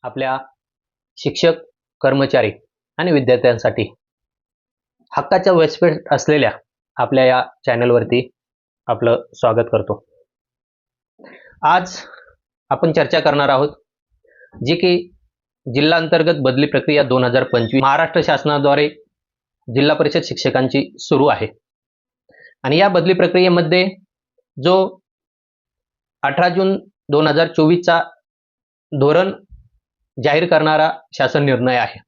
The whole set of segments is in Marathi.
आपल्या शिक्षक, कर्मचारी आणि विद्यार्थ्यांसाठी हक्काच्या व्यासपीठ असलेल्या आपल्या या चॅनलवरती आपलं स्वागत करतो. आज आपण चर्चा करणार आहोत जी की जिल्हा अंतर्गत बदली प्रक्रिया 2025 महाराष्ट्र शासनाद्वारे जिल्हा परिषद शिक्षकांची सुरू आहे. आणि या बदली प्रक्रियेमध्ये जो 18 जून 2024 चा धोरण जाहीर करणारा शासन निर्णय आहे,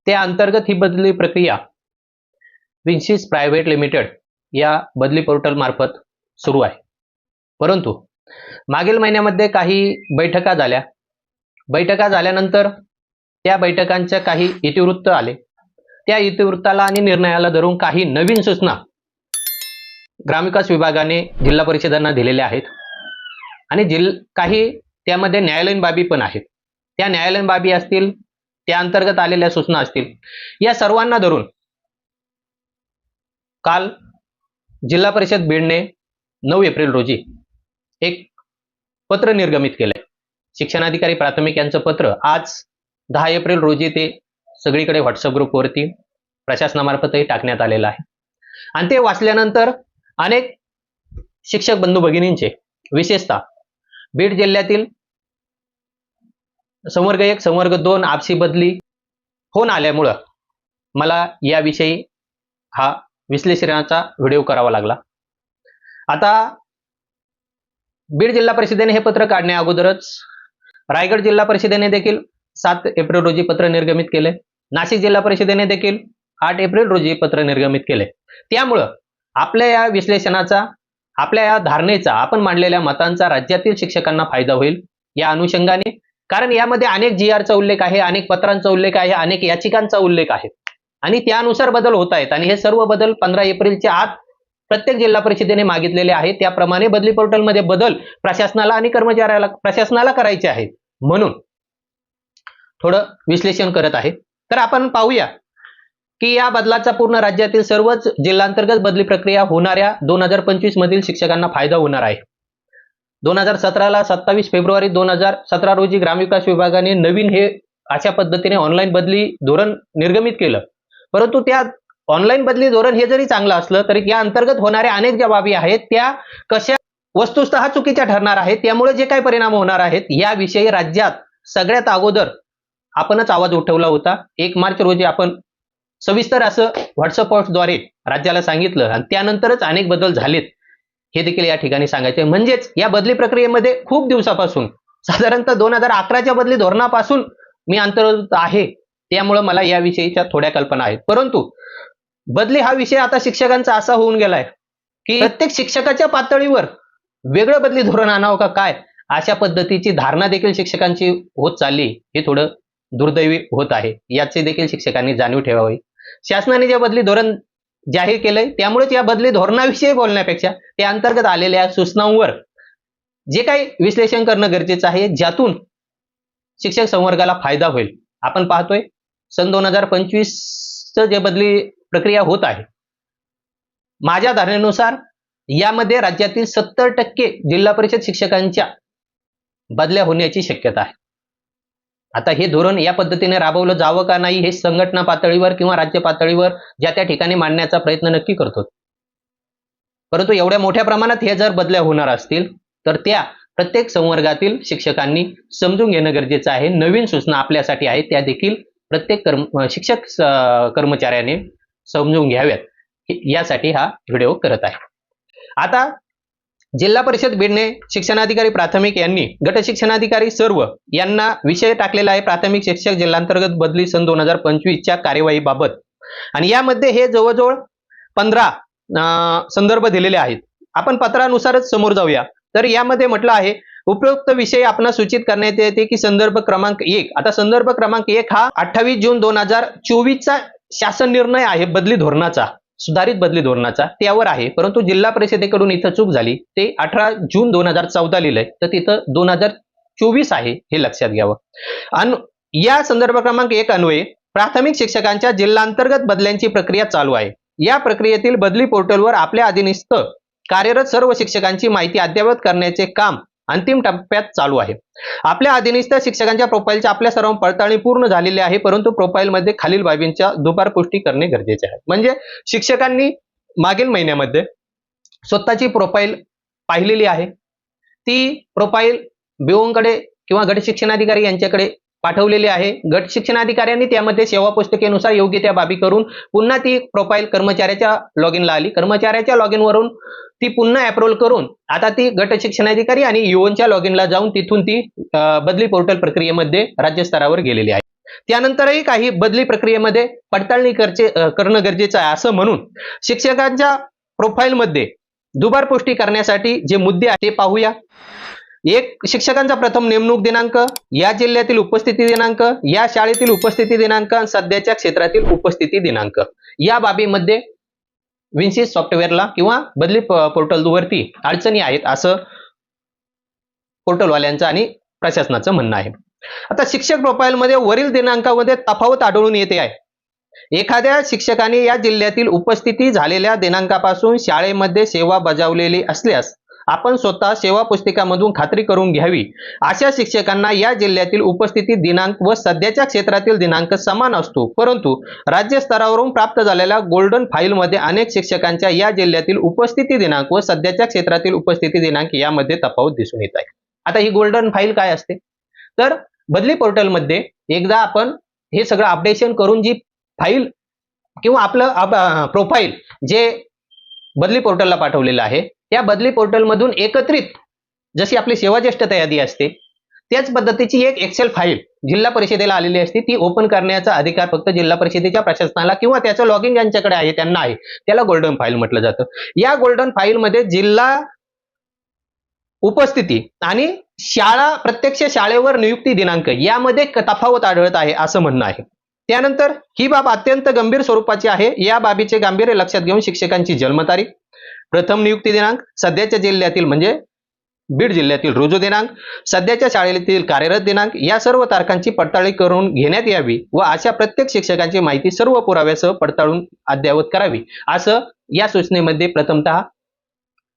त्या अंतर्गत ही बदली प्रक्रिया विन्सिस प्रायव्हेट लिमिटेड या बदली पोर्टल मार्फत सुरू आहे. परंतु मागील महिन्यामध्ये काही बैठका झाल्यानंतर त्या बैठकांच्या काही इतिवृत्त आले. त्या इतिवृत्ताला आणि निर्णयाला धरून काही नवीन सूचना ग्रामविकास विभागाने जिल्हा परिषदांना दिलेल्या आहेत आणि काही त्यामध्ये न्यायालयीन बाबी पण आहेत. त्या न्यायालयीन बाबी असतील, त्या अंतर्गत आलेल्या सूचना असतील, या सर्वांना धरून काल जिल्हा परिषद बीडने 9 एप्रिल रोजी एक पत्र निर्गमित केले. शिक्षणाधिकारी प्राथमिक यांचं पत्र आज 10 एप्रिल रोजी ते सगळीकडे व्हॉट्सअप ग्रुपवरती प्रशासनामार्फतही टाकण्यात आलेलं आहे. आणि ते वाचल्यानंतर अनेक शिक्षक बंधू भगिनींचे, विशेषतः बीड जिल्ह्यातील संवर्ग 1 संवर्ग 2 आपसी बदली होऊन आल्यामुळं मला याविषयी हा विश्लेषणाचा व्हिडिओ करावा लागला. आता बीड जिल्हा परिषदेने हे पत्र काढण्या अगोदरच रायगड जिल्हा परिषदेने देखील 7 एप्रिल रोजी पत्र निर्गमित केले. नाशिक जिल्हा परिषदेने देखील 8 एप्रिल रोजी पत्र निर्गमित केले. त्यामुळं आपल्या या विश्लेषणाचा, आपल्या या धारणेचा, आपण मांडलेल्या मतांचा राज्यातील शिक्षकांना फायदा होईल या अनुषंगाने. कारण यामध्ये अनेक GR उल्लेख आहे, अनेक पत्रांचा उल्लेख आहे, अनेक याचिकांचा उल्लेख आहे आणि त्यानुसार बदल होत आहेत. आणि हे सर्व बदल 15 एप्रिलच्या आत प्रत्येक जिल्हा परिषदेने मागितलेले आहेत. त्याप्रमाणे बदली पोर्टलमध्ये बदल प्रशासनाला आणि प्रशासनाला करायचे आहेत. म्हणून थोडं विश्लेषण करत आहे. तर आपण पाहूया की या बदलाचा पूर्ण राज्यातील सर्वच जिल्हांतर्गत बदली प्रक्रिया होणाऱ्या 2025 मधील शिक्षकांना फायदा होणार आहे. 2017 ला 27 फेब्रुवारी 2017 रोजी ग्रामविकास विभागाने नवीन हे अशा पद्धतीने ऑनलाईन बदली धोरण निर्गमित केलं. परंतु त्या ऑनलाईन बदली धोरण हे जरी चांगलं असलं तरी या अंतर्गत होणाऱ्या अनेक ज्या बाबी आहेत त्या कशा वस्तुतः चुकीच्या ठरणार आहेत. त्यामुळे जे काही परिणाम होणार आहेत याविषयी राज्यात सगळ्यात अगोदर आपणच आवाज उठवला होता. 1 मार्च रोजी आपण सविस्तर असं व्हॉट्सअप पोस्टद्वारे राज्याला सांगितलं आणि त्यानंतरच अनेक बदल झालेत हे देखील या ठिकाणी सांगायचे. म्हणजेच या बदली प्रक्रियेमध्ये खूप दिवसापासून, साधारणतः 2011च्या बदली धोरणापासून मी अंतर्गत आहे. त्यामुळे मला याविषयीच्या थोड्या कल्पना आहेत. परंतु बदली हा विषय आता शिक्षकांचा असा होऊन गेलाय की प्रत्येक शिक्षकाच्या पातळीवर वेगळं बदली धोरण आणावं का काय, अशा पद्धतीची धारणा देखील शिक्षकांची होत चालली. हे थोडं दुर्दैवी होत आहे. याचे देखील शिक्षकांनी जाणीव ठेवावी. शासनाने जे बदली धोरण जाहीर केलंय त्यामुळेच या बदली धोरणाविषयी बोलण्यापेक्षा त्या अंतर्गत आलेल्या सूचनांवर जे काही विश्लेषण करणं गरजेचं आहे, ज्यातून शिक्षक संवर्गाला फायदा होईल. आपण पाहतोय सन 2025 जे बदली प्रक्रिया होत आहे, माझ्या धारणेनुसार यामध्ये राज्यातील 70% जिल्हा परिषद शिक्षकांच्या बदल्या होण्याची शक्यता आहे. आता हे धोरण या पद्धतीने राबवलं जावं का नाही हे संघटना पातळीवर किंवा राज्य पातळीवर ज्या त्या ठिकाणी मांडण्याचा प्रयत्न नक्की करतो. परंतु एवढ्या मोठ्या प्रमाणात हे जर बदल्या होणार असतील तर त्या प्रत्येक संवर्गातील शिक्षकांनी समजून घेणं गरजेचं आहे. नवीन सूचना आपल्यासाठी आहेत, त्या देखील प्रत्येक शिक्षक कर्मचाऱ्याने समजून घ्याव्यात यासाठी हा व्हिडिओ करत आहे. आता जिल्हा परिषद बीडने शिक्षणाधिकारी प्राथमिक यांनी गट शिक्षणाधिकारी सर्व यांना विषय टाकलेला आहे प्राथमिक शिक्षक जिल्हांतर्गत बदली सन 2025 च्या कार्यवाहीबाबत. आणि यामध्ये हे जवळजवळ 15 संदर्भ दिलेले आहेत. आपण पत्रानुसारच समोर जाऊया. तर यामध्ये म्हटलं आहे उपयुक्त विषय आपण सूचित करण्यात येते की संदर्भ क्रमांक 1. आता संदर्भ क्रमांक 1 हा 28 जून 2024 चा शासन निर्णय आहे बदली धोरणाचा, सुधारित बदली धोरणाचा, त्यावर आहे. परंतु जिल्हा परिषदेकडून इथं चूक झाली. ते 18 जून 2014 लिहिलंय तर तिथं 2024 आहे, हे लक्षात घ्यावं. आणि या संदर्भ क्रमांक 1 अन्वये प्राथमिक शिक्षकांच्या जिल्हांतर्गत बदल्यांची प्रक्रिया चालू आहे. या प्रक्रियेतील बदली पोर्टलवर आपल्या अधीनस्थ कार्यरत सर्व शिक्षकांची माहिती अद्ययावत करण्याचे काम अंतिम टप्प्यात चालू आहे. आपल्या अधीनस्थ शिक्षकांच्या प्रोफाईलच्या आपल्या सर्व पडताळणी पूर्ण झालेली आहे, परंतु प्रोफाईलमध्ये खालील बाबींच्या दुबार पुष्टी करणे गरजेचे आहे. म्हणजे शिक्षकांनी मागील महिन्यामध्ये स्वतःची प्रोफाईल पाहिलेली आहे, ती प्रोफाईल बीओंकडे किंवा गट शिक्षणाधिकारी यांच्याकडे पाठवलेली आहे. गट शिक्षणाधिकाऱ्यांनी त्यामध्ये सेवा पुस्तिकेनुसार योग्य त्या बाबी करून पुन्हा ती प्रोफाईल कर्मचाऱ्याच्या लॉगिनला आली. कर्मचाऱ्याच्या लॉगिन वरून ती पुन्हा अप्रूव्ह करून आता ती गट शिक्षणाधिकारी आणि यूओनच्या लॉगिनला जाऊन तिथून ती बदली पोर्टल प्रक्रियेमध्ये राज्यस्तरावर गेलेली आहे. त्यानंतरही काही बदली प्रक्रियेमध्ये पडताळणी करणं गरजेचं आहे. असं म्हणून शिक्षकांच्या प्रोफाईलमध्ये दुबार पुष्टी करण्यासाठी जे मुद्दे आहेत ते पाहूया. एक, शिक्षकांचा प्रथम नेमणूक दिनांक, या जिल्ह्यातील उपस्थिती दिनांक, या शाळेतील उपस्थिती दिनांक आणि सध्याच्या क्षेत्रातील उपस्थिती दिनांक. या बाबीमध्ये विन्सिस सॉफ्टवेअरला किंवा बदली पोर्टलवरती अडचणी आहेत असं पोर्टलवाल्यांचं आणि प्रशासनाचं म्हणणं आहे. आता शिक्षक प्रोफाईलमध्ये वरील दिनांकामध्ये तफावत आढळून येते आहे. एखाद्या शिक्षकाने या जिल्ह्यातील उपस्थिती झालेल्या दिनांकापासून शाळेमध्ये सेवा बजावलेली असल्यास आपण स्वतः सेवा पुस्तिकामधून खात्री करून घ्यावी. अशा शिक्षकांना या जिल्ह्यातील उपस्थिती दिनांक व सध्याच्या क्षेत्रातील दिनांक समान असतो, परंतु राज्य स्तरावरून प्राप्त झालेल्या गोल्डन फाईलमध्ये अनेक शिक्षकांच्या या जिल्ह्यातील उपस्थिती दिनांक व सध्याच्या क्षेत्रातील उपस्थिती दिनांक यामध्ये तफावत दिसून येत आहे. आता ही गोल्डन फाईल काय असते, तर बदली पोर्टलमध्ये एकदा आपण हे सगळं अपडेशन करून जी फाईल किंवा आपलं प्रोफाईल जे बदली पोर्टलला पाठवलेलं आहे त्या बदली पोर्टलमधून एकत्रित जशी आपली सेवा ज्येष्ठता यादी असते त्याच पद्धतीची एक एक्सेल फाईल जिल्हा परिषदेला आलेली असते. ती ओपन करण्याचा अधिकार फक्त जिल्हा परिषदेच्या प्रशासनाला किंवा त्याचं लॉगिन ज्यांच्याकडे आहे त्यांना आहे. त्याला गोल्डन फाईल म्हटलं जातं. या गोल्डन फाईलमध्ये जिल्हा उपस्थिती आणि शाळा प्रत्यक्ष शाळेवर नियुक्ती दिनांक यामध्ये तफावत आढळत आहे असं म्हणणं आहे. त्यानंतर ही बाब अत्यंत गंभीर स्वरूपाची आहे. या बाबीचे गांभीर्य लक्षात घेऊन शिक्षकांची जन्मतारीख, प्रथम नियुक्ती दिनांक, सध्याच्या जिल्ह्यातील म्हणजे बीड जिल्ह्यातील रुजू दिनांक, सध्याच्या शाळेतील कार्यरत दिनांक या सर्व तारखांची पडताळणी करून घेण्यात यावी व अशा प्रत्येक शिक्षकांची माहिती सर्व पुराव्यासह पडताळून अद्ययावत करावी असं या सूचनेमध्ये प्रथमतः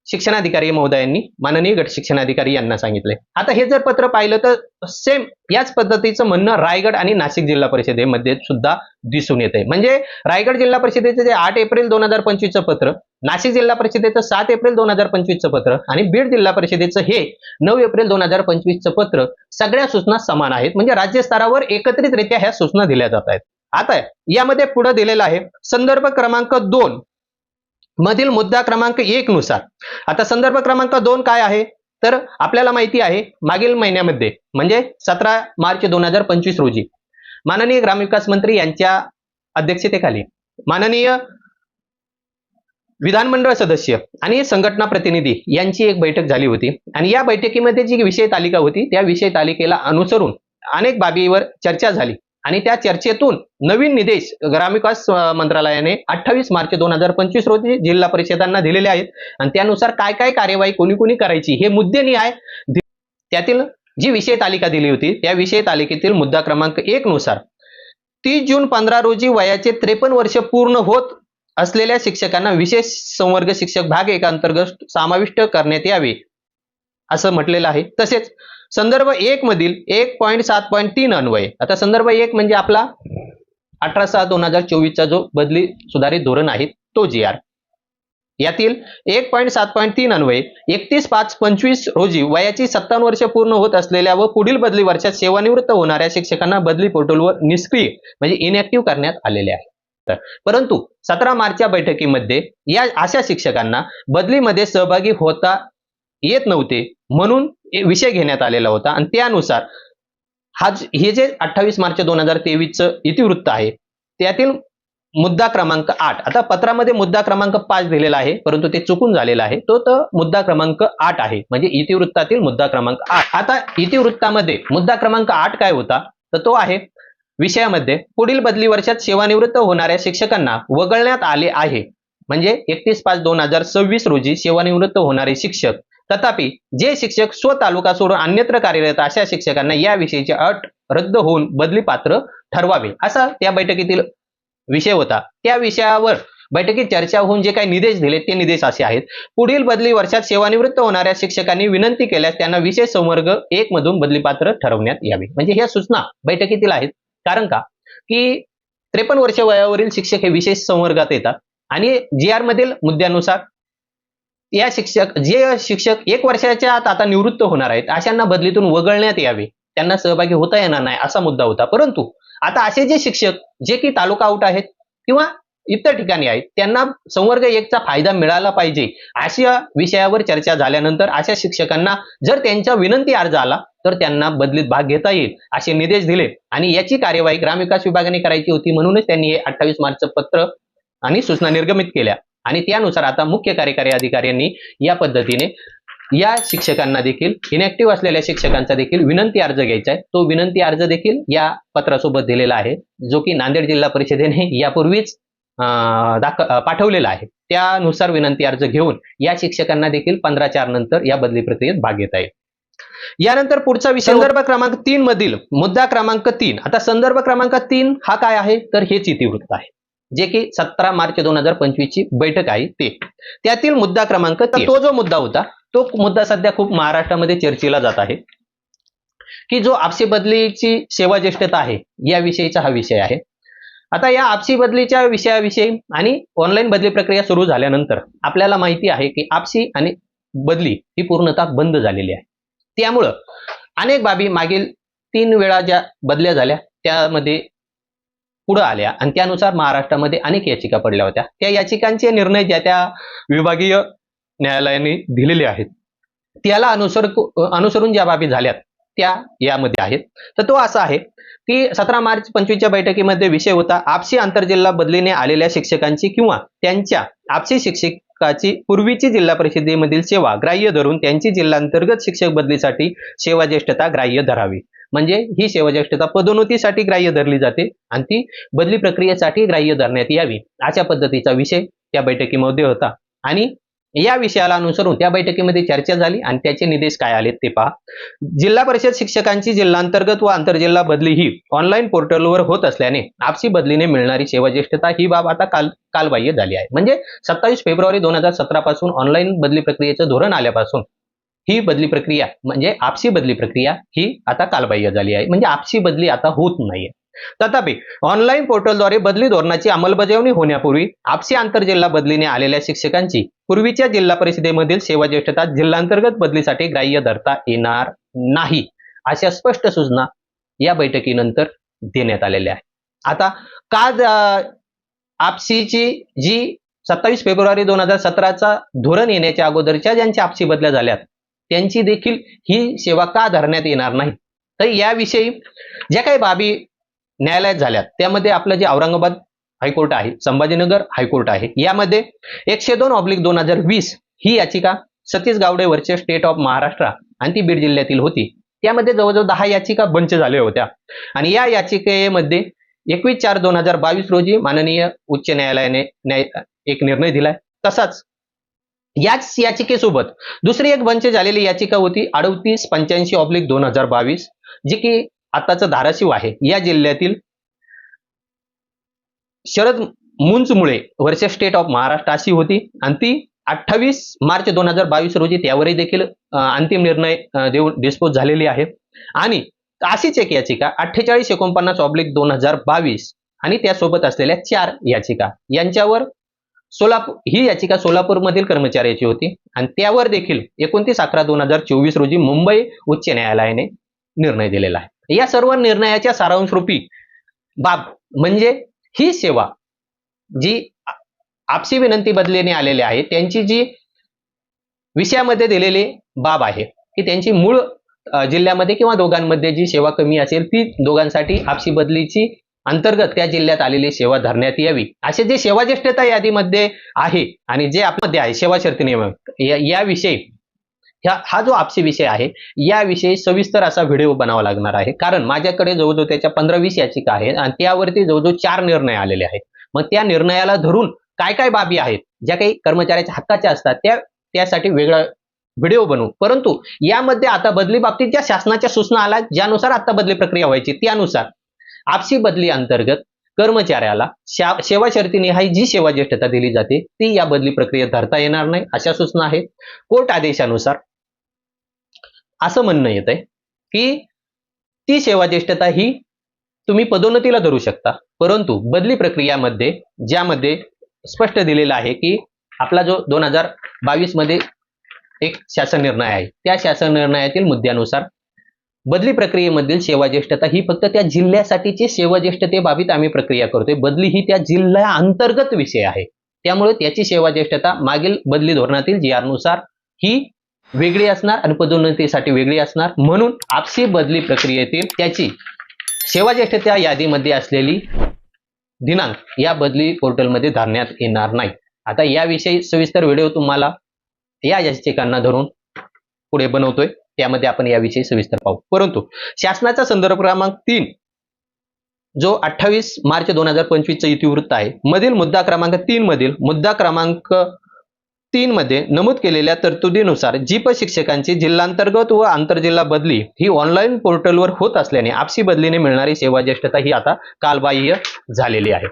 शिक्षणाधिकारी महोदयांनी माननीय गट शिक्षणाधिकारी यांना सांगितले. आता हे जर पत्र पाहिलं तर सेम याच पद्धतीचं म्हणणं रायगड आणि नाशिक जिल्हा परिषदेमध्ये सुद्धा दिसून येते. म्हणजे रायगड जिल्हा परिषदेचं जे 8 एप्रिल 2025चं पत्र, नाशिक जिल्हा परिषदेचं 7 एप्रिल 2025चं पत्र आणि बीड जिल्हा परिषदेचं हे 9 एप्रिल 2025चं पत्र सगळ्या सूचना समान आहेत. म्हणजे राज्य स्तरावर एकत्रितरित्या ह्या सूचना दिल्या जात आहेत. आता यामध्ये पुढे दिलेलं आहे संदर्भ क्रमांक 2 मधील मुद्दा क्रमांक 1 नुसार. आता संदर्भ क्रमांक 2 काय आहे तर आपल्याला माहिती आहे मागील महिन्यामध्ये म्हणजे 17 मार्च 2025 रोजी माननीय ग्रामविकास मंत्री यांच्या अध्यक्षतेखाली माननीय विधानमंडळ सदस्य आणि संघटना प्रतिनिधी यांची एक बैठक झाली होती आणि या बैठकीमध्ये जी विषय तालिका होती त्या विषय तालिकेला अनुसरून अनेक बाबीवर चर्चा झाली आणि त्या चर्चेतून नवीन निर्देश ग्रामविकास मंत्रालयाने 28 मार्च 2025 रोजी जिल्हा परिषदांना दिलेले आहेत आणि त्यानुसार काय काय कार्यवाही कोणी कोणी करायची हे मुद्देनिहाय त्यातील जी विषय तालिका दिली होती त्या विषय तालिकेतील मुद्दा क्रमांक 1 नुसार 30 जून 15 रोजी वयाचे 53 वर्ष पूर्ण होत असलेल्या शिक्षकांना विशेष संवर्ग शिक्षक भाग 1 अंतर्गत समाविष्ट करण्यात यावे असं म्हटलेलं आहे. तसेच संदर्भ 1 मधील 1.7.3 अन्वये, आता संदर्भ 1 म्हणजे आपला 18/6/2024 चा जो बदली सुधारित धोरण आहे तो GR, यातील 1.7.3 अन्वये 31/5/25 रोजी वयाची 57 वर्ष पूर्ण होत असलेल्या व पुढील बदली वर्षात सेवानिवृत्त होणाऱ्या शिक्षकांना बदली पोर्टलवर निष्क्रिय म्हणजे इनॅक्टिव्ह करण्यात आलेले आहे. परंतु 17 मार्चच्या बैठकीमध्ये या अशा शिक्षकांना बदलीमध्ये सहभागी होता येत नव्हते म्हणून विषय घेण्यात आलेला होता आणि त्यानुसार हे जे 28 मार्च 2023चं इतिवृत्त आहे त्यातील मुद्दा क्रमांक 8, आता पत्रामध्ये मुद्दा क्रमांक 5 दिलेला आहे परंतु ते चुकून झालेला आहे, तो मुद्दा क्रमांक 8 आहे म्हणजे इतिवृत्तातील मुद्दा क्रमांक 8. आता इतिवृत्तामध्ये मुद्दा क्रमांक 8 काय होता तर तो आहे विषयामध्ये पुढील बदली वर्षात सेवानिवृत्त होणाऱ्या शिक्षकांना वगळण्यात आले आहे म्हणजे 31/5/2026 रोजी सेवानिवृत्त होणारे शिक्षक, तथापि जे शिक्षक स्व तालुका सोडून अन्यत्र कार्यरत अशा शिक्षकांना या विषयीची अट रद्द होऊन बदली पात्र ठरवावे असा त्या बैठकीतील विषय होता. त्या विषयावर बैठकीत चर्चा होऊन जे काही निर्देश दिले ते निर्देश असे आहेत. पुढील बदली वर्षात सेवानिवृत्त होणाऱ्या शिक्षकांनी विनंती केल्यास त्यांना विशेष संवर्ग 1 मधून बदलीपात्र ठरवण्यात यावे. म्हणजे ह्या सूचना बैठकीतील आहेत. कारण का की 53 वर्ष वयावरील शिक्षक हे विशेष संवर्गात येतात आणि GR मधील मुद्द्यानुसार जे शिक्षक 1 वर्षाच्या आत आता निवृत्त होणार आहेत अशांना बदलीतून वगळण्यात यावे, त्यांना सहभागी होता येणार नाही असा मुद्दा होता. परंतु आता असे जे शिक्षक जे की तालुका आउट आहेत किंवा इतर ठिकाणी आहेत त्यांना संवर्ग 1 चा फायदा मिळाला पाहिजे अशा विषयावर चर्चा झाल्यानंतर अशा शिक्षकांना जर त्यांचा विनंती अर्ज आला तर त्यांना बदलीत भाग घेता येईल असे निर्देश दिले आणि याची कार्यवाही ग्रामविकास विभागाने करायची होती. म्हणूनच त्यांनी हे 28 मार्चचं पत्र आणि सूचना निर्गमित केल्या आणि त्यानुसार आता मुख्य कार्यकारी अधिकाऱ्यांनी या पद्धतीने या शिक्षकांना देखील इनॅक्टिव्ह असलेल्या शिक्षकांचा देखील विनंती अर्ज घ्यायचा आहे. तो विनंती अर्ज देखील या पत्रासोबत दिलेला आहे जो की नांदेड जिल्हा परिषदेने यापूर्वीच पाठवलेला आहे. त्यानुसार विनंती अर्ज घेऊन या शिक्षकांना देखील 15/4 नंतर या बदली प्रक्रियेत भाग घेता येईल. यानंतर पुढचा विषय संदर्भ क्रमांक 3 मधील मुद्दा क्रमांक 3. आता संदर्भ क्रमांक 3 हा काय आहे तर हेच इतिवृत्त आहे जे की 17 मार्च 2025 ची बैठक आहे ते. त्यातील मुद्दा क्रमांक तो जो मुद्दा होता तो मुद्दा सध्या खूप महाराष्ट्रामध्ये चर्चेला जात आहे की जो आपसी बदलीची सेवा ज्येष्ठता आहे याविषयीचा हा विषय आहे. आता या आपसी बदलीच्या विषयाविषयी आणि ऑनलाईन बदली प्रक्रिया सुरू झाल्यानंतर आपल्याला माहिती आहे की आपसी आणि बदली ही पूर्णतः बंद झालेली आहे. त्यामुळं अनेक बाबी मागील 3 वेळा ज्या बदल्या झाल्या त्यामध्ये पुढे आल्या आणि त्यानुसार महाराष्ट्रामध्ये अनेक याचिका पडल्या होत्या. त्या याचिकांचे निर्णय ज्या त्या विभागीय न्यायालयाने दिलेले आहेत त्याला अनुसरून ज्या बाबी झाल्यात त्या यामध्ये आहेत. तर तो असा आहे की 17 मार्च 25 च्या बैठकीमध्ये विषय होता आपसी आंतरजिल्हा बदलीने आलेल्या शिक्षकांची किंवा त्यांच्या आपसी शिक्षकाची पूर्वीची जिल्हा परिषदेमधील सेवा ग्राह्य धरून त्यांची जिल्हांतर्गत शिक्षक बदलीसाठी सेवा ज्येष्ठता ग्राह्य धरावी. म्हणजे ही सेवा ज्येष्ठता पदोन्नतीसाठी ग्राह्य धरली जाते आणि ती बदली प्रक्रियेसाठी ग्राह्य धरण्यात यावी अशा पद्धतीचा विषय त्या बैठकीमध्ये होता आणि या विषयाला अनुसरून त्या बैठकीमध्ये चर्चा झाली आणि त्याचे निर्देश काय आले ते पहा. जिल्हा परिषद शिक्षकांची जिल्हांतर्गत व आंतरजिल्हा बदली ही ऑनलाईन पोर्टलवर होत असल्याने आपसी बदलीने मिळणारी सेवा ज्येष्ठता ही बाब आता कालबाह्य झाली आहे. म्हणजे 27 फेब्रुवारी 2017 पासून ऑनलाईन बदली प्रक्रियेचं धोरण आल्यापासून ही बदली प्रक्रिया म्हणजे आपसी बदली प्रक्रिया ही आता कालबाह्य झाली आहे. म्हणजे आपसी बदली आता होत नाहीये. तथापि ऑनलाईन पोर्टलद्वारे बदली धोरणाची अंमलबजावणी होण्यापूर्वी आपसी आंतरजिल्हा बदलीने आलेल्या शिक्षकांची पूर्वीच्या जिल्हा परिषदेमधील सेवा ज्येष्ठता जिल्हांतर्गत बदलीसाठी ग्राह्य धरता येणार नाही अशा स्पष्ट सूचना या बैठकीनंतर देण्यात आलेल्या आहेत. आता का आपसीची जी 27 फेब्रुवारी 2017चा धोरण येण्याच्या अगोदरच्या ज्यांच्या आपसी बदल्या झाल्यात त्यांची देखील ही सेवा का धरण्यात येणार नाही. तर याविषयी ज्या काही बाबी न्यायालयात झाल्यात त्यामध्ये आपलं जे औरंगाबाद हायकोर्ट आहे, संभाजीनगर हायकोर्ट आहे, यामध्ये 102/2020 ही याचिका Satish Gawade versus state of Maharashtra आणि ती बीड जिल्ह्यातील होती. त्यामध्ये जवळजवळ 10 याचिका बंच झाल्या होत्या आणि या याचिकेमध्ये 21/4/2022 रोजी माननीय उच्च न्यायालयाने एक निर्णय दिलाय. तसाच याच याचिकेसोबत दुसरी एक बंच झालेली याचिका होती 3885/2022 जी की आताचं धाराशिव आहे या जिल्ह्यातील शरद मुंचमुळे वर्सेस स्टेट ऑफ महाराष्ट्र अशी होती आणि ती 28 मार्च 2022 रोजी त्यावरही देखील अंतिम निर्णय देऊन डिस्पोज झालेली आहे. आणि अशीच एक याचिका 4849/2022 आणि त्यासोबत असलेल्या 4 याचिका यांच्यावर ही याचिका सोलापूरमधील कर्मचाऱ्याची होती आणि त्यावर देखील 29/11/2024 रोजी मुंबई उच्च न्यायालयाने निर्णय दिलेला आहे. या सर्व निर्णयाच्या सारांशरूपी बाब म्हणजे ही सेवा जी आपसी विनंती बदलीने आलेली आहे त्यांची जी विषयामध्ये दिलेली बाब आहे की त्यांची मूळ जिल्ह्यामध्ये किंवा दोघांमध्ये जी सेवा कमी असेल ती दोघांसाठी आपसी बदलीची अंतर्गत त्या जिल्ह्यात आलेली सेवा धरण्यात यावी असे जे सेवा ज्येष्ठता यादीमध्ये आहे आणि जे आपमध्ये आहे सेवा शर्ती नियम याविषयी हा जो आपसी विषय आहे याविषयी सविस्तर असा व्हिडिओ बनावा लागणार आहे. कारण माझ्याकडे जवळजवळ त्याच्या 15-20 याचिका आहेत आणि त्यावरती जवळजवळ 4 निर्णय आलेले आहेत. मग त्या निर्णयाला धरून काय काय बाबी आहेत ज्या काही कर्मचाऱ्याच्या हक्काच्या असतात त्यासाठी वेगळा व्हिडिओ बनवू. परंतु यामध्ये आता बदली बाबतीत ज्या शासनाच्या सूचना आल्या ज्यानुसार आता बदली प्रक्रिया व्हायची त्यानुसार आपसी बदली अंतर्गत कर्मचाऱ्याला सेवा शर्तीनिहाय जी सेवा ज्येष्ठता दिली जाते ती या बदली प्रक्रियेत धरता येणार नाही अशा सूचना आहेत. कोर्ट आदेशानुसार असं म्हणणं येत आहे की ती सेवा ज्येष्ठता ही तुम्ही पदोन्नतीला धरू शकता, परंतु बदली प्रक्रियामध्ये ज्यामध्ये स्पष्ट दिलेलं आहे की आपला जो 2022 मध्ये एक शासन निर्णय आहे, त्या शासन निर्णयातील मुद्द्यानुसार बदली प्रक्रियेमधील सेवा ज्येष्ठता ही फक्त त्या जिल्ह्यासाठीची सेवा ज्येष्ठतेबाबत आम्ही प्रक्रिया करतोय. बदली ही त्या जिल्ह्या अंतर्गत विषय आहे, त्यामुळे त्याची सेवा ज्येष्ठता मागील बदली धोरणातील GR नुसार ही वेगळी असणार आणि पदोन्नतीसाठी वेगळी असणार. म्हणून आपसी बदली प्रक्रियेतील त्याची सेवा ज्येष्ठता यादीमध्ये असलेली दिनांक या बदली पोर्टलमध्ये धरण्यात येणार नाही. आता याविषयी सविस्तर व्हिडिओ तुम्हाला या याचिकांना धरून पुढे बनवतोय, त्यामध्ये आपण याविषयी सविस्तर पाहू. परंतु शासनाचा संदर्भ क्रमांक 3 जो 28 मार्च 2025 चा इतिवृत्त आहे मधील मुद्दा क्रमांक 3 मधील मुद्दा क्रमांक 3 मध्ये नमूद केलेल्या तरतुदीनुसार जीप शिक्षकांची जिल्हांतर्गत व आंतरजिल्हा बदली ही ऑनलाईन पोर्टलवर होत असल्याने आपसी बदलीने मिळणारी सेवा ज्येष्ठता ही आता कालबाह्य झालेली आहे.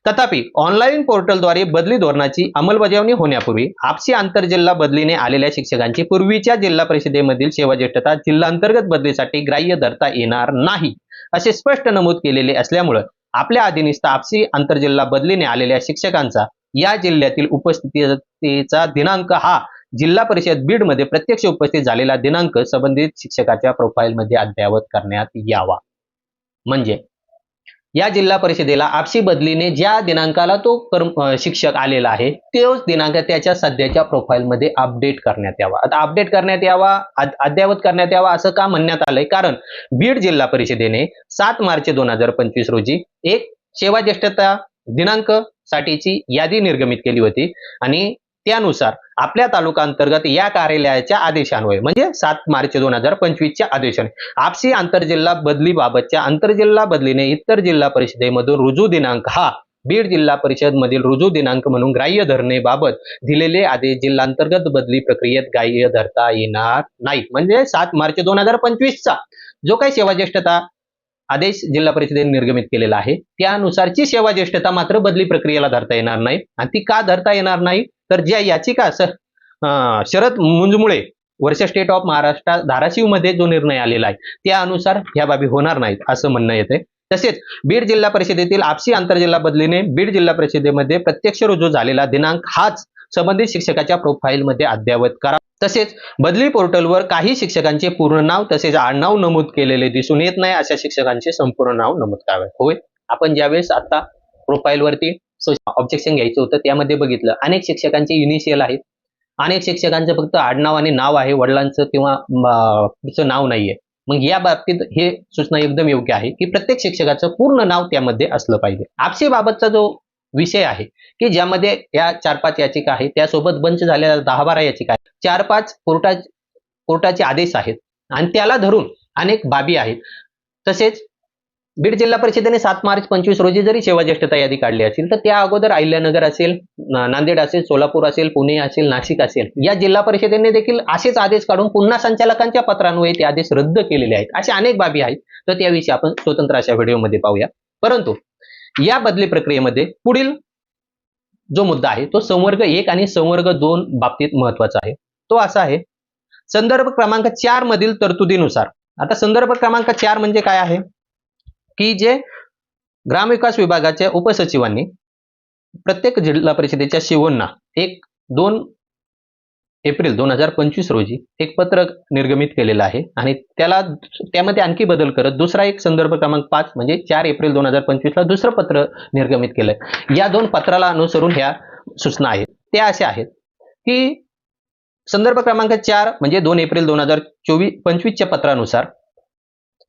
तथापि ऑनलाईन पोर्टलद्वारे बदली धोरणाची अंमलबजावणी होण्यापूर्वी आपसी आंतरजिल्हा बदलीने आलेल्या शिक्षकांची पूर्वीच्या जिल्हा परिषदेमधील सेवा ज्येष्ठता जिल्हांतर्गत बदलीसाठी ग्राह्य धरता येणार नाही असे स्पष्ट नमूद केलेले असल्यामुळे आपल्या अधीनस्थ आपसी आंतरजिल्हा बदलीने आलेल्या शिक्षकांचा या जिल्ह्यातील उपस्थितीचा दिनांक हा जिल्हा परिषद बीड मध्ये प्रत्यक्ष उपस्थित झालेला दिनांक संबंधित शिक्षकाच्या प्रोफाईल मध्ये अद्ययावत करण्यात यावा. म्हणजे या जिल्हा परिषदेला आपसी बदलीने ज्या दिनांकाला तो शिक्षक आलेला आहे तोच दिनांक त्याच्या सध्याच्या प्रोफाईल मध्ये अपडेट करण्यात यावा. आता अपडेट करण्यात यावा, अद्ययावत करण्यात यावा असं का म्हणण्यात आलंय, कारण बीड जिल्हा परिषदेने 7 मार्च 2025 रोजी एक सेवा ज्येष्ठता दिनांक साठीची यादी निर्गमित केली होती आणि त्यानुसार आपल्या तालुका अंतर्गत या कार्यालयाच्या आदेशान्वये म्हणजे 7 मार्च 2025 च्या आदेशाने आपसी आंतरजिल्हा बदली बाबतच्या आंतरजिल्हा बदलीने इतर जिल्हा परिषदेमधून रुजू दिनांक हा बीड जिल्हा परिषद मधील रुजू दिनांक म्हणून ग्राह्य धरणेबाबत दिलेले आदेश जिल्हांतर्गत बदली प्रक्रियेत ग्राह्य धरता येणार नाही. म्हणजे 7 मार्च 2025 चा जो काही सेवा ज्येष्ठता आदेश जिल्हा परिषदेने निर्गमित केलेला आहे त्यानुसारची सेवा ज्येष्ठता मात्र बदली प्रक्रियेला धरता येणार नाही. आणि ती का धरता येणार नाही तर ज्या याचिका शरद मुंजमुळे वर्ष स्टेट ऑफ महाराष्ट्र धाराशिव मध्ये जो निर्णय आलेला आहे त्यानुसार ह्या बाबी होणार नाहीत असं म्हणणं येते. तसेच बीड जिल्हा परिषदेतील आपसी आंतरजिल्हा बदलीने बीड जिल्हा परिषदेमध्ये प्रत्यक्ष रुजू झालेला दिनांक हाच संबंधित शिक्षकाच्या प्रोफाईल मध्ये अद्ययावत करा. तसेच बदली पोर्टलवर काही शिक्षकांचे पूर्ण नाव तसेच आडनाव नमूद केलेले दिसून येत नाही अशा शिक्षकांचे संपूर्ण नाव नमूद करावे. होय, आपण ज्यावेळेस आता प्रोफाईल वरती ऑब्जेक्शन घ्यायचं होतं त्यामध्ये बघितलं अनेक शिक्षकांचे इनिशियल आहेत, अनेक शिक्षकांचं फक्त आडनाव आणि नाव आहे, वडिलांचं किंवा नाव नाहीये. मग या बाबतीत हे सूचना एकदम योग्य आहे की प्रत्येक शिक्षकाचं पूर्ण नाव त्यामध्ये असलं पाहिजे. आपसी बाबतचा जो विषय आहे की ज्यामध्ये या 4-5 याचिका आहेत त्यासोबत बंच झालेल्या 10-12 याचिका आहेत, 4-5 कोर्टाचे आदेश आहेत आणि त्याला धरून अनेक बाबी आहेत. तसेच बीड जिल्हा परिषदेने 7 मार्च 25 रोजी जरी सेवा ज्येष्ठता यादी काढली असेल तर त्या अगोदर अहिल्यानगर असेल, नांदेड असेल, सोलापूर असेल, पुणे असेल, नाशिक असेल या जिल्हा परिषदेने देखील असेच आदेश काढून पुन्हा संचालकांच्या पत्रान्वये ते आदेश रद्द केलेले आहेत. अशा अनेक बाबी आहेत, तर त्याविषयी आपण स्वतंत्र अशा व्हिडिओमध्ये पाहूया. परंतु या बदली प्रक्रियेमध्ये पुढील जो मुद्दा आहे तो संवर्ग 1 आणि संवर्ग 2 बाबतीत महत्वाचा आहे. तो असा आहे संदर्भ क्रमांक 4 मधील तरतुदीनुसार. आता संदर्भ क्रमांक 4 म्हणजे काय आहे की जे ग्रामविकास विभागाच्या उपसचिवांनी प्रत्येक जिल्हा परिषदेच्या शिवोंना 2 एप्रिल 2025 रोजी एक पत्र निर्गमित केलेलं आहे आणि त्यामध्ये आणखी बदल करत दुसरा एक संदर्भ क्रमांक 5 म्हणजे 4 एप्रिल 2025 ला दुसरं पत्र निर्गमित केलंय. या 2 पत्राला अनुसरून ह्या सूचना आहेत. त्या अशा आहेत की संदर्भ क्रमांक 4 म्हणजे 2 एप्रिल 2025 च्या पत्रानुसार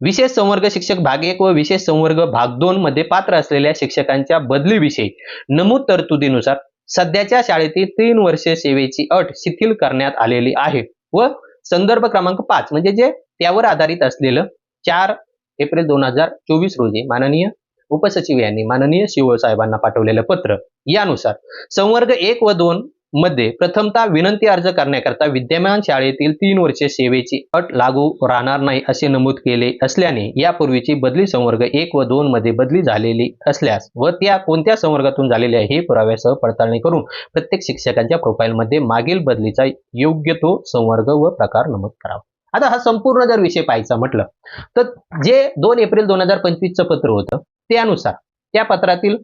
विशेष संवर्ग शिक्षक भाग 1 व विशेष संवर्ग भाग 2 मध्ये पात्र असलेल्या शिक्षकांच्या बदलीविषयी नमूद तरतुदीनुसार सध्याच्या शाळेतील 3 वर्षे सेवेची अट शिथिल करण्यात आलेली आहे व संदर्भ क्रमांक 5 म्हणजे जे त्यावर आधारित असलेलं 4 एप्रिल 2024 रोजी माननीय उपसचिव यांनी माननीय शिवो साहेबांना पाठवलेलं पत्र यानुसार संवर्ग 1 व 2 मध्ये प्रथमतः विनंती अर्ज करण्याकरता विद्यमान शाळेतील 3 वर्षे सेवेची अट लागू राहणार नाही असे नमूद केले असल्याने यापूर्वीची बदली संवर्ग 1 व 2 मध्ये बदली झालेली असल्यास व त्या कोणत्या संवर्गातून झालेल्या हे पुराव्यासह पडताळणी करून प्रत्येक शिक्षकांच्या प्रोफाईलमध्ये मागील बदलीचा योग्य तो संवर्ग व प्रकार नमूद करावा. आता हा संपूर्ण जर विषय पाहायचा म्हटलं तर जे 2 एप्रिल 2025 चं पत्र होतं त्यानुसार त्या पत्रातील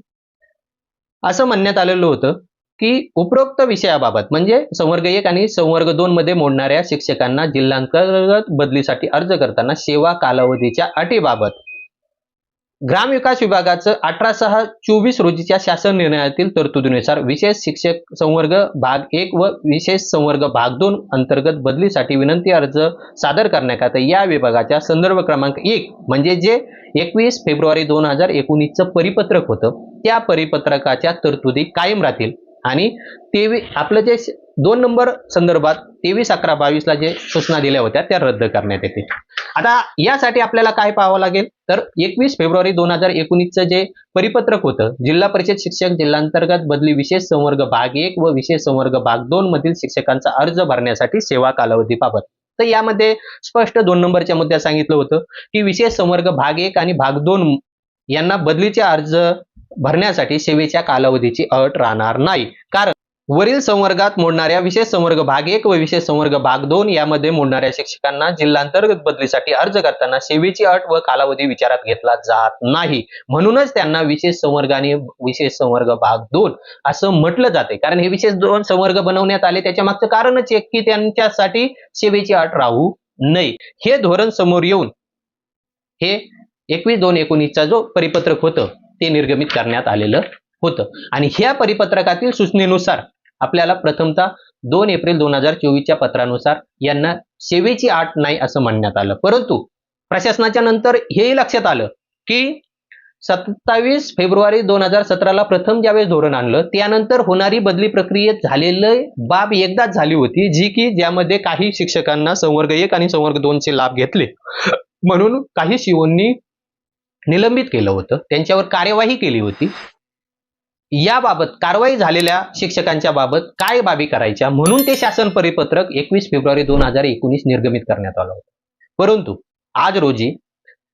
असं म्हणण्यात आलेलं होतं की उपरोक्त विषयाबाबत म्हणजे संवर्ग 1 आणि संवर्ग 2 मध्ये मोडणाऱ्या शिक्षकांना जिल्हांतर्गत बदलीसाठी अर्ज करताना सेवा कालावधीच्या अटीबाबत ग्रामविकास विभागाचं 18/6/24 रोजीच्या शासन निर्णयातील तरतुदीनुसार विशेष शिक्षक संवर्ग भाग 1 व विशेष संवर्ग भाग 2 अंतर्गत बदलीसाठी विनंती अर्ज सादर करण्याकरता या विभागाच्या संदर्भ क्रमांक 1 म्हणजे जे 21 फेब्रुवारी 2019 चं परिपत्रक होतं त्या परिपत्रकाच्या तरतुदी कायम राहतील आणि आपलं जे 2 नंबर संदर्भात 23/11/22 ला जे सूचना दिल्या होत्या त्या रद्द करण्यात येतील. आता यासाठी आपल्याला काय पाहावं लागेल तर 21 फेब्रुवारी 2019 चं जे परिपत्रक होतं जिल्हा परिषद शिक्षक जिल्हांतर्गत बदली विशेष संवर्ग भाग 1 व विशेष संवर्ग भाग 2 मधील शिक्षकांचा अर्ज भरण्यासाठी सेवा कालावधीबाबत तर यामध्ये स्पष्ट 2 नंबरच्या मुद्द्यात सांगितलं होतं की विशेष संवर्ग भाग 1 आणि भाग 2 यांना बदलीचे अर्ज भरण्यासाठी सेवेच्या कालावधीची अट राहणार नाही कारण वरील संवर्गात मोडणाऱ्या विशेष संवर्ग भाग 1 व विशेष संवर्ग भाग 2 यामध्ये मोडणाऱ्या शिक्षकांना जिल्हांतर्गत बदलीसाठी अर्ज करताना सेवेची अट व कालावधी विचारात घेतला जात नाही. म्हणूनच त्यांना विशेष संवर्ग आणि विशेष संवर्ग भाग 2 असं म्हटलं जाते कारण हे विशेष 2 संवर्ग बनवण्यात आले त्याच्या मागचं कारणच एक की त्यांच्यासाठी सेवेची अट राहू नये. हे धोरण समोर येऊन हे 21/2/19 चा जो परिपत्रक होतं ते निर्गमित करण्यात आलेलं होतं आणि ह्या परिपत्रकातील सूचनेनुसार आपल्याला प्रथमतः 2 एप्रिल 2024 च्या पत्रानुसार यांना सेवेची अट नाही असं म्हणण्यात आलं. परंतु प्रशासनाच्या नंतर हेही लक्षात आलं की 27 फेब्रुवारी 2017 ला प्रथम ज्यावेळेस धोरण आणलं त्यानंतर होणारी बदली प्रक्रियेत झालेली बाब एकदाच झाली होती जी की ज्यामध्ये काही शिक्षकांना संवर्ग 1 आणि संवर्ग 2 चे लाभ घेतले म्हणून काही सीओंनी निलंबित केलं होतं त्यांच्यावर कार्यवाही केली होती. याबाबत कारवाई झालेल्या शिक्षकांच्या बाबत काय बाबी करायच्या म्हणून ते शासन परिपत्रक 21 फेब्रुवारी 2019 निर्गमित करण्यात आलं होतं. परंतु आज रोजी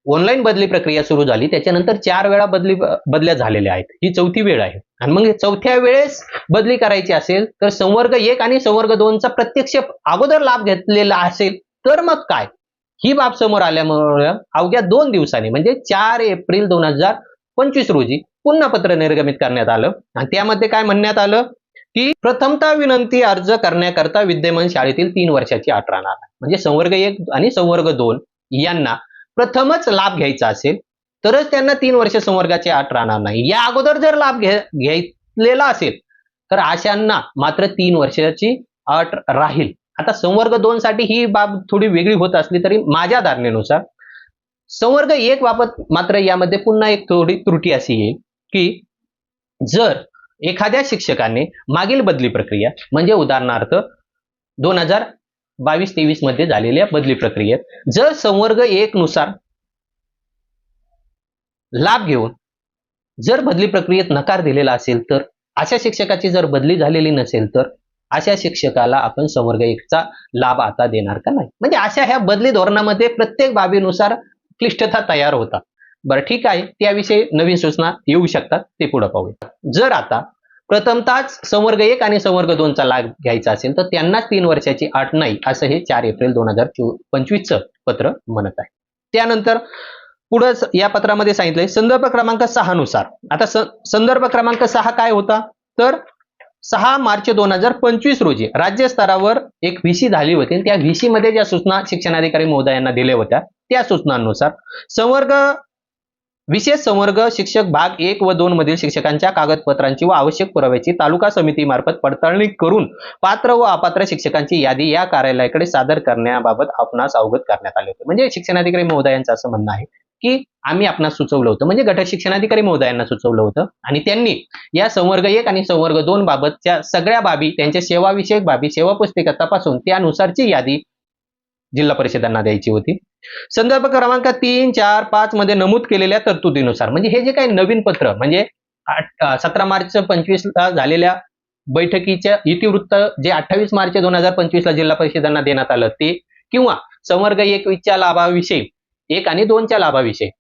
ऑनलाईन बदली प्रक्रिया सुरू झाली त्याच्यानंतर 4 वेळा बदल्या झालेल्या आहेत. ही 4थी वेळ आहे आणि मग 4थ्या वेळेस बदली करायची असेल तर संवर्ग 1 आणि संवर्ग 2 चा प्रत्यक्ष अगोदर लाभ घेतलेला असेल तर मग काय ही बाब समोर आल्यामुळे अवघ्या 2 दिवसांनी म्हणजे 4 एप्रिल 2025 रोजी पुन्हा पत्र निर्गमित करण्यात आलं आणि त्यामध्ये काय म्हणण्यात आलं की प्रथमतः विनंती अर्ज करण्याकरता विद्यमान शाळेतील 3 वर्षाची अट राहणार म्हणजे संवर्ग 1 आणि संवर्ग 2 यांना प्रथमच लाभ घ्यायचा असेल तरच त्यांना 3 वर्ष संवर्गाची अट राहणार नाही. या अगोदर जर लाभ घेतलेला असेल तर अशांना मात्र 3 वर्षाची अट राहील. आता संवर्ग 2 साठी ही बाब थोडी वेगळी होत असली तरी माझ्या धारणेनुसार संवर्ग 1 बाबत मात्र यामध्ये पुन्हा एक थोडी त्रुटी अशी येईल की जर एखाद्या शिक्षकाने मागील बदली प्रक्रिया म्हणजे उदाहरणार्थ 2022-23 मध्ये झालेल्या बदली प्रक्रियेत जर संवर्ग 1 नुसार लाभ घेऊन जर बदली प्रक्रियेत नकार दिलेला असेल तर अशा शिक्षकाची जर बदली झालेली नसेल तर अशा शिक्षकाला आपण संवर्ग 1 चा लाभ आता देणार का नाही म्हणजे अशा ह्या बदली धोरणामध्ये प्रत्येक बाबीनुसार क्लिष्टता तयार होतात. बरं ठीक आहे त्याविषयी नवीन सूचना येऊ शकतात ते पुढे पाहूया. जर आता प्रथमतःच संवर्ग 1 आणि संवर्ग 2 चा लाभ घ्यायचा असेल तर त्यांनाच 3 वर्षाची अट नाही असं हे 4 एप्रिल 2025 चं पत्र म्हणत आहे. त्यानंतर पुढे या पत्रामध्ये सांगितलंय संदर्भ क्रमांक 6 नुसार आता संदर्भ क्रमांक 6 काय होता तर 6 मार्च 2025 रोजी राज्य स्तरावर एक व्हीसी झाली होती त्या व्हीसी मध्ये ज्या सूचना शिक्षणाधिकारी महोदयांना दिल्या होत्या त्या सूचनांनुसार विशेष संवर्ग शिक्षक भाग 1 व 2 मधील शिक्षकांच्या कागदपत्रांची व आवश्यक पुराव्याची तालुका समितीमार्फत पडताळणी करून पात्र व अपात्र शिक्षकांची यादी या कार्यालयाकडे सादर करण्याबाबत आपणास अवगत करण्यात आले होते. म्हणजे शिक्षणाधिकारी महोदयांचं असं म्हणणं आहे की आम्ही आपणास सुचवलं होतं म्हणजे गट शिक्षणाधिकारी महोदयांना सुचवलं होतं आणि त्यांनी या संवर्ग 1 आणि संवर्ग 2 बाबतच्या सगळ्या बाबी त्यांच्या सेवाविषयक बाबी सेवा पुस्तिका तपासून त्यानुसारची यादी जिल्हा परिषदांना द्यायची होती. संदर्भ क्रमांक 3, 4, 5 मध्ये नमूद केलेल्या तरतुदीनुसार म्हणजे हे जे काही नवीन पत्र म्हणजे 17 मार्च 25 ला झालेल्या बैठकीच्या इतिवृत्त जे 28 मार्च 2025 ला जिल्हा परिषदांना देण्यात आलं ते, किंवा संवर्ग 1 च्या लाभाविषयी 1 आणि 2 च्या लाभाविषयी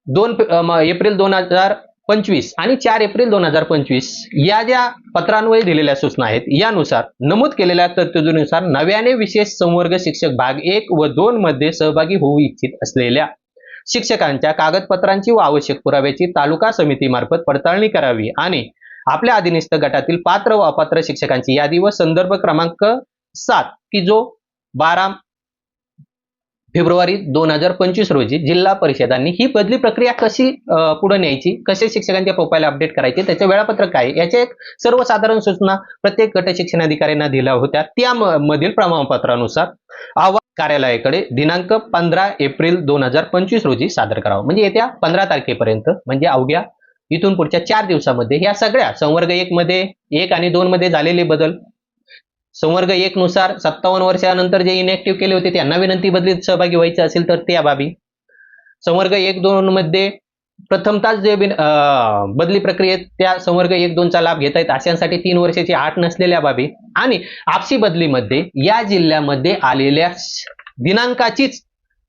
2 एप्रिल 2025 आणि 4 एप्रिल 2025 या ज्या पत्रान्वये दिलेल्या सूचना आहेत, यानुसार नमूद केलेल्या तरतुदीनुसार नव्याने विशेष संवर्ग शिक्षक भाग 1 व 2 मध्ये सहभागी होऊ इच्छित असलेल्या शिक्षकांच्या कागदपत्रांची व आवश्यक पुराव्याची तालुका समितीमार्फत पडताळणी करावी आणि आपल्या अधीनस्थ गटातील पात्र व अपात्र शिक्षकांची यादी व संदर्भ क्रमांक 7 की जो 12 फेब्रुवारी 2025 रोजी जिल्हा परिषदांनी ही बदली प्रक्रिया कशी पुढे न्यायची, कसे शिक्षकांचे प्रोफाईल अपडेट करायचे, त्याचे वेळापत्रक काय, याच्या एक सर्वसाधारण सूचना प्रत्येक गट शिक्षणाधिकाऱ्यांना दिल्या होत्या. त्यामधील प्रमाणपत्रानुसार अहवाल कार्यालयाकडे दिनांक 15 एप्रिल 2025 रोजी सादर करावा. म्हणजे येत्या 15 तारखेपर्यंत, म्हणजे अवघ्या इथून पुढच्या 4 दिवसामध्ये या सगळ्या संवर्ग 1 मध्ये 1 आणि 2 मध्ये झालेले बदल, संवर्ग 1 नुसार 57 वर्षानंतर जे इनॅक्टिव्ह केले होते त्यांना विनंती बदलीत सहभागी व्हायचे असेल तर त्या बाबी, संवर्ग 1-2 मध्ये प्रथमतः जे बदली प्रक्रियेत त्या संवर्ग 1-2 चा लाभ घेत आहेत अशांसाठी 3 वर्षाची अट नसलेल्या बाबी, आणि आपसी बदलीमध्ये या जिल्ह्यामध्ये आलेल्या दिनांकाचीच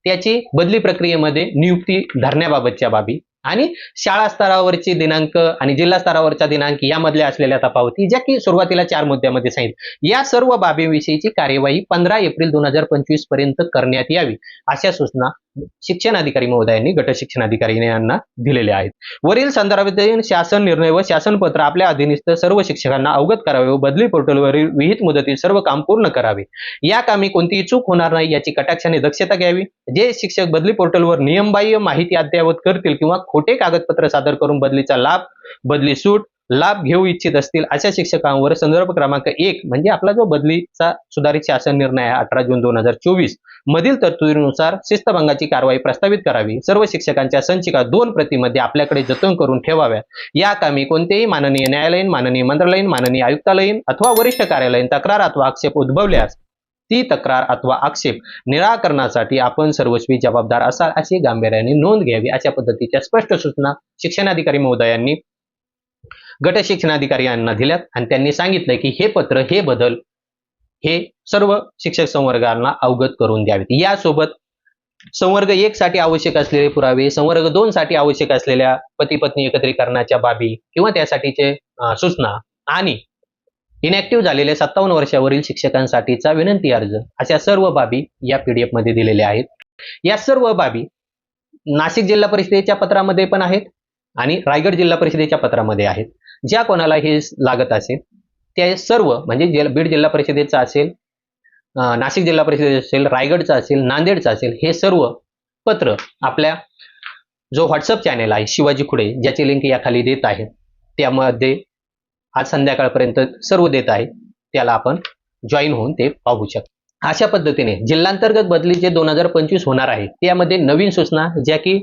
त्याची बदली प्रक्रियेमध्ये नियुक्ती धरण्याबाबतच्या बाबी, आणि शाळा स्तरावरची दिनांक आणि जिल्हा स्तरावरचा दिनांक यामधल्या असलेल्या तफावती, ज्या की सुरुवातीला 4 मुद्द्यामध्ये सांगितलं, या सर्व बाबींविषयीची कार्यवाही 15 एप्रिल 2025 पर्यंत करण्यात यावी अशा सूचना शिक्षणाधिकारी महोदयांनी गट शिक्षणाधिकारी यांना दिलेल्या आहेत. वरील संदर्भातील शासन निर्णय व शासनपत्र आपल्या अधीनस्थ सर्व शिक्षकांना अवगत करावे व बदली पोर्टलवरील विहित मुदतीत सर्व काम पूर्ण करावे. या कामी कोणतीही चूक होणार नाही याची कटाक्षाने दक्षता घ्यावी. जे शिक्षक बदली पोर्टलवर नियमबाह्य माहिती अद्ययावत करतील किंवा खोटे कागदपत्र सादर करून बदलीचा लाभ, बदली सूट, लाभ घेऊ इच्छित असतील अशा शिक्षकांवर संदर्भ क्रमांक 1 म्हणजे आपला जो बदलीचा सुधारित शासन निर्णय आहे 18 जून 2024 मधील तरतुदीनुसार शिस्तभंगाची कारवाई प्रस्तावित करावी. सर्व शिक्षकांच्या संचिका 2 प्रतीमध्ये आपल्याकडे जतन करून ठेवाव्या. या कामी कोणतेही माननीय न्यायालयीन, माननीय मंत्रालयीन, माननीय आयुक्तालयीन अथवा वरिष्ठ कार्यालयीन तक्रार अथवा आक्षेप उद्भवल्यास ती तक्रार अथवा आक्षेप निराकरणासाठी आपण सर्वस्वी जबाबदार असाल अशी गांभीर्याने नोंद घ्यावी. अशा पद्धतीच्या स्पष्ट सूचना शिक्षणाधिकारी महोदयांनी गट शिक्षणाधिकारी यांना दिल्यात आणि त्यांनी सांगितलंय की हे पत्र, हे बदल हे सर्व शिक्षक संवर्गांना अवगत करून द्यावेत. यासोबत संवर्ग 1 साठी आवश्यक असलेले पुरावे, संवर्ग 2 साठी आवश्यक असलेल्या पती पत्नी एकत्रीकरणाच्या बाबी किंवा त्यासाठीचे सूचना आणि इनॅक्टिव्ह झालेल्या 57 वर्षावरील शिक्षकांसाठीचा विनंती अर्ज अशा सर्व बाबी या पीडीएफ मध्ये दिलेल्या आहेत. या सर्व बाबी नाशिक जिल्हा परिषदेच्या पत्रामध्ये पण आहेत आणि रायगड जिल्हा परिषदेच्या पत्रामध्ये आहेत. ज्या कोणाला हे लागत असेल ते सर्व, म्हणजे बीड जिल्हा परिषदेचा असेल, नाशिक जिल्हा परिषदेचा असेल, रायगडचा असेल, नांदेडचा असेल, हे सर्व पत्र आपल्या जो व्हॉट्सअप चॅनेल आहे शिवाजी खुडे, ज्याची लिंक या खाली देत आहे, त्यामध्ये आज संध्याकाळपर्यंत सर्व देत आहे, त्याला आपण जॉईन होऊन ते पाहू शकता. अशा पद्धतीने जिल्हांतर्गत बदली जे 2025 होणार आहे त्यामध्ये नवीन सूचना ज्या की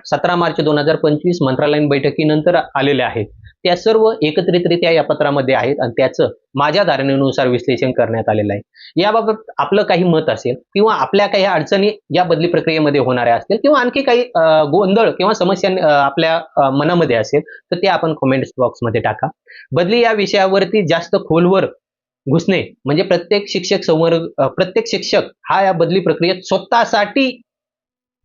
17 मार्च 2025 मंत्रालयीन बैठकीनंतर आलेल्या आहेत त्या सर्व एकत्रितरित्या या पत्रामध्ये आहेत आणि त्याचं माझ्या धारणेनुसार विश्लेषण करण्यात आलेलं आहे. याबाबत आपलं काही मत असेल किंवा आपल्या काही अडचणी या बदली प्रक्रियेमध्ये होणाऱ्या असतील किंवा आणखी काही गोंधळ किंवा समस्या आपल्या मनामध्ये असेल तर ते आपण कमेंट्स बॉक्समध्ये टाका. बदली या विषयावरती जास्त खोलवर घुसणे म्हणजे प्रत्येक शिक्षक हा या बदली प्रक्रियेत स्वतःसाठी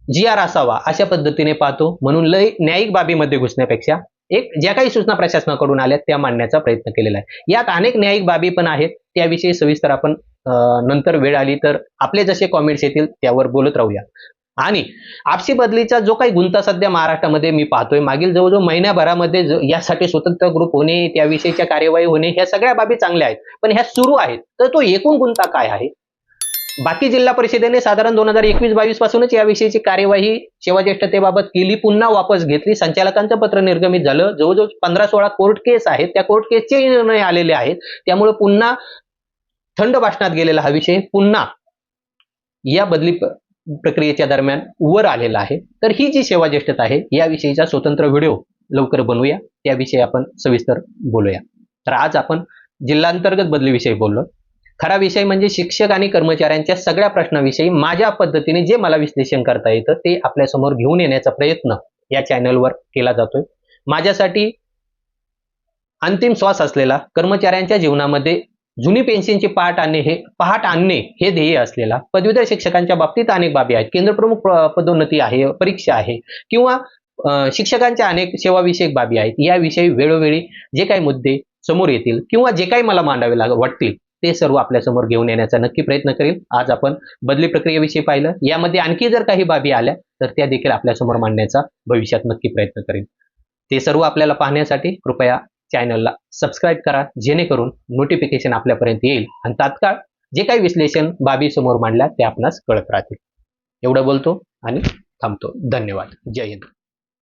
GR असावा अशा पद्धतीने पाहतो. म्हणून लय न्यायिक बाबीमध्ये घुसण्यापेक्षा ज्या काही सूचना प्रशासनाकडून आल्या त्या मांडण्याचा प्रयत्न केलेला आहे. यात अनेक न्यायिक बाबी पण आहेत, त्याविषयी सविस्तर आपण नंतर वेळ आली तर आपले जसे कॉमेंट्स येतील त्यावर बोलत राहूया. आणि आपसी बदलीचा जो काही गुंता सध्या महाराष्ट्रामध्ये मी पाहतोय मागील जवळजवळ महिन्याभरामध्ये यासाठी स्वतंत्र ग्रुप होणे, त्याविषयीच्या कार्यवाही होणे, ह्या सगळ्या बाबी चांगल्या आहेत, पण ह्या सुरू आहेत. तर तो एकूण गुंता काय आहे? बाकी जिल्हा परिषदेने साधारण 2021-22 पासूनच याविषयीची कार्यवाही सेवाज्येष्ठतेबाबत केली, पुन्हा वापस घेतली, संचालकांचं पत्र निर्गमित झालं, जवळजवळ 15-16 कोर्ट केस आहेत, त्या कोर्ट केसचे निर्णय आलेले आहेत. त्यामुळे पुन्हा थंड भाषणात गेलेला हा विषय पुन्हा या बदली प्रक्रियेच्या दरम्यान वर आलेला आहे. तर ही जी सेवाज्येष्ठता आहे याविषयीचा स्वतंत्र व्हिडिओ लवकर बनवूया, त्याविषयी आपण सविस्तर बोलूया. तर आज आपण जिल्हांतर्गत बदलीविषयी बोललो. खरा विषय म्हणजे शिक्षक आणि कर्मचाऱ्यांच्या सगळ्या प्रश्नाविषयी माझ्या पद्धतीने जे मला विश्लेषण करता येतं ते आपल्या समोर घेऊन येण्याचा प्रयत्न या चॅनलवर केला जातोय. माझ्यासाठी अंतिम श्वास असलेला, कर्मचाऱ्यांच्या जीवनामध्ये जुनी पेन्शनची पहाट आणणे हे ध्येय असलेला, पदवीधर शिक्षकांच्या बाबतीत अनेक बाबी आहेत, केंद्रप्रमुख पदोन्नती आहे, परीक्षा आहे किंवा शिक्षकांच्या अनेक सेवाविषयक बाबी आहेत. याविषयी वेळोवेळी जे काही मुद्दे समोर येतील किंवा जे काही मला मांडावे वाटतील ते सर्व आपल्या समोर घेऊन येण्याचा नक्की प्रयत्न करेल. आज आपण बदली प्रक्रियेविषयी पाहिलं. यामध्ये आणखी जर काही बाबी आल्या तर त्या देखील आपल्या समोर मांडण्याचा भविष्यात नक्की प्रयत्न करेल. ते सर्व आपल्याला पाहण्यासाठी कृपया चॅनलला सबस्क्राईब करा, जेणेकरून नोटिफिकेशन आपल्यापर्यंत येईल आणि तात्काळ जे काही विश्लेषण बाबी समोर मांडल्या ते आपणास कळत राहतील. एवढं बोलतो आणि थांबतो. धन्यवाद. जय हिंद.